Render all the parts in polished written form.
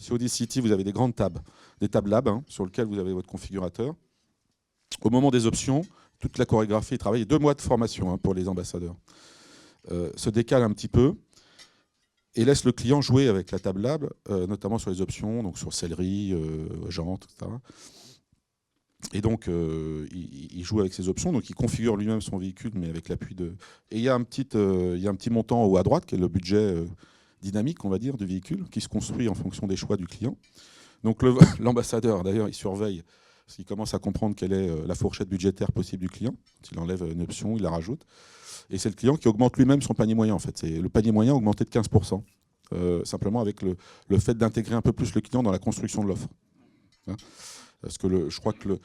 Chez Audi City, vous avez des grandes tables, des tables lab sur lesquelles vous avez votre configurateur. Au moment des options, toute la chorégraphie, travail, 2 mois de formation pour les ambassadeurs, se décale un petit peu et laisse le client jouer avec la table lab, notamment sur les options, donc sur sellerie, jantes, etc. Et donc, il joue avec ses options, donc il configure lui-même son véhicule, mais avec l'appui de... Et il y a un petit montant en haut à droite, qui est le budget dynamique, on va dire, du véhicule, qui se construit en fonction des choix du client. Donc l'ambassadeur, d'ailleurs, il surveille, parce qu'il commence à comprendre quelle est la fourchette budgétaire possible du client. S'il enlève une option, il la rajoute. Et c'est le client qui augmente lui-même son panier moyen, en fait. C'est le panier moyen augmenté de 15%, simplement avec le fait d'intégrer un peu plus le client dans la construction de l'offre. Parce que je crois que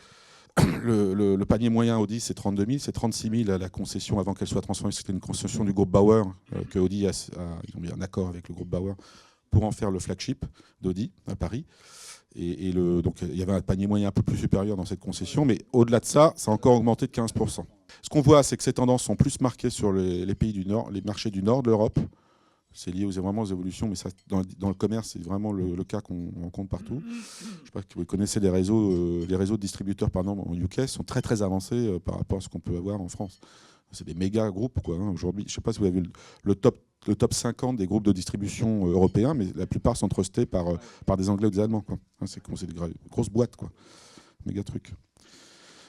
le panier moyen Audi, c'est 32 000, c'est 36 000 à la concession avant qu'elle soit transformée. C'était une concession du groupe Bauer, que Audi ils ont mis un accord avec le groupe Bauer pour en faire le flagship d'Audi à Paris. Donc il y avait un panier moyen un peu plus supérieur dans cette concession, mais au-delà de ça, ça a encore augmenté de 15%. Ce qu'on voit, c'est que ces tendances sont plus marquées sur les pays du Nord, les marchés du Nord de l'Europe. C'est lié vraiment aux évolutions, mais ça, dans le commerce, c'est vraiment le cas qu'on rencontre partout. Je ne sais pas si vous connaissez les réseaux de distributeurs, par exemple, en UK, sont très très avancés par rapport à ce qu'on peut avoir en France. C'est des méga groupes, quoi. Aujourd'hui, je ne sais pas si vous avez vu le top 50 des groupes de distribution européens, mais la plupart sont trustés par des Anglais ou des Allemands, quoi. C'est des grosses boîtes, quoi. Méga trucs.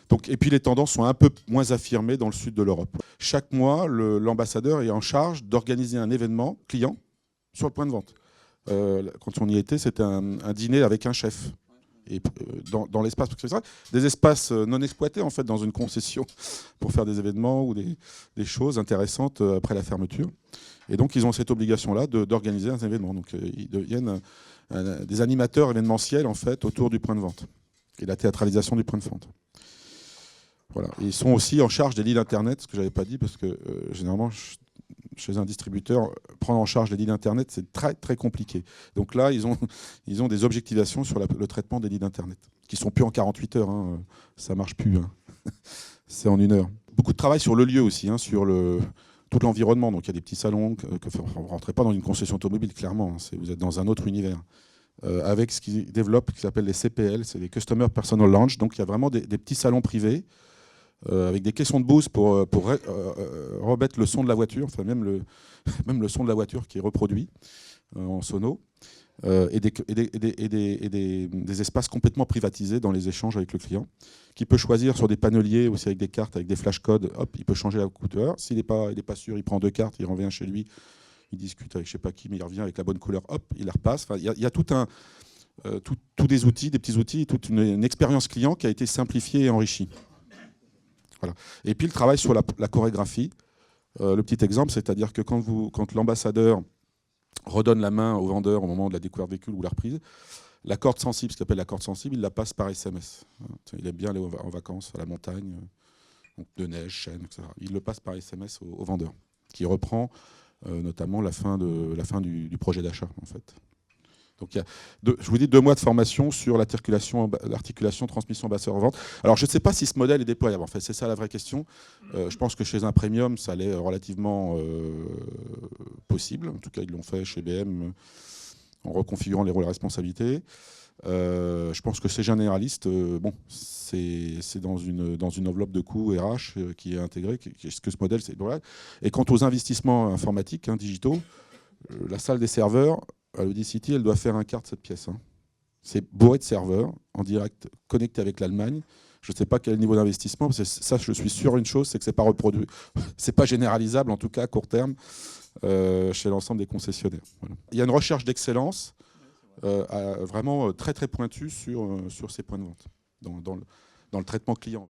Donc, et puis les tendances sont un peu moins affirmées dans le sud de l'Europe. Chaque mois, l'ambassadeur est en charge d'organiser un événement client sur le point de vente. Quand on y était, c'était un dîner avec un chef. Et dans l'espace, des espaces non exploités en fait dans une concession pour faire des événements ou des choses intéressantes après la fermeture. Et donc ils ont cette obligation-là d'organiser un événement. Donc ils deviennent des animateurs événementiels en fait autour du point de vente et la théâtralisation du point de vente. Voilà. Et ils sont aussi en charge des lignes Internet, ce que je n'avais pas dit, parce que généralement, chez un distributeur, prendre en charge les lignes Internet, c'est très, très compliqué. Donc là, ils ont des objectivations sur le traitement des lignes Internet, qui ne sont plus en 48 heures. Ça ne marche plus. C'est en 1 heure. Beaucoup de travail sur le lieu aussi, sur tout l'environnement. Donc il y a des petits salons, vous ne rentrez pas dans une concession automobile, clairement. Vous êtes dans un autre univers. Avec ce qu'ils développent, qui s'appelle les CPL, c'est les Customer Personal Lounge. Donc il y a vraiment des petits salons privés, avec des caissons de boost pour remettre le son de la voiture, enfin même le son de la voiture qui est reproduit en sono, et des espaces complètement privatisés dans les échanges avec le client, qui peut choisir sur des paneliers, aussi avec des cartes, avec des flashcodes, hop, il peut changer la couleur. S'il n'est pas sûr, il prend 2 cartes, il revient chez lui, il discute avec je ne sais pas qui, mais il revient avec la bonne couleur, hop, il la repasse. Enfin, il y a tous des outils, des petits outils, toute une expérience client qui a été simplifiée et enrichie. Voilà. Et puis le travail sur la chorégraphie. Le petit exemple, c'est-à-dire que quand l'ambassadeur redonne la main au vendeur au moment de la découverte véhicule ou la reprise, la corde sensible, ce qu'il appelle la corde sensible, il la passe par SMS. Il aime bien aller en vacances à la montagne, donc de neige, chêne, etc. Il le passe par SMS au vendeur, qui reprend notamment la fin du projet d'achat, en fait. Donc il y a je vous dis 2 mois de formation sur l'articulation transmission ambassadeur-vente. Alors je ne sais pas si ce modèle est déployable, en fait, c'est ça la vraie question. Je pense que chez un premium, ça l'est relativement possible. En tout cas, ils l'ont fait chez BM en reconfigurant les rôles et responsabilités. Je pense que c'est généraliste. Bon, c'est dans une enveloppe de coûts RH qui est intégrée, que ce modèle, c'est voilà. Et quant aux investissements informatiques, digitaux, la salle des serveurs, à l'Audi City, elle doit faire un quart de cette pièce. C'est bourré de serveurs, en direct, connectés avec l'Allemagne. Je ne sais pas quel niveau d'investissement, parce que ça, je suis sûr une chose, c'est que ce n'est pas reproduit. C'est pas généralisable, en tout cas à court terme, chez l'ensemble des concessionnaires. Voilà. Il y a une recherche d'excellence vraiment très très pointue sur ces points de vente, dans le traitement client.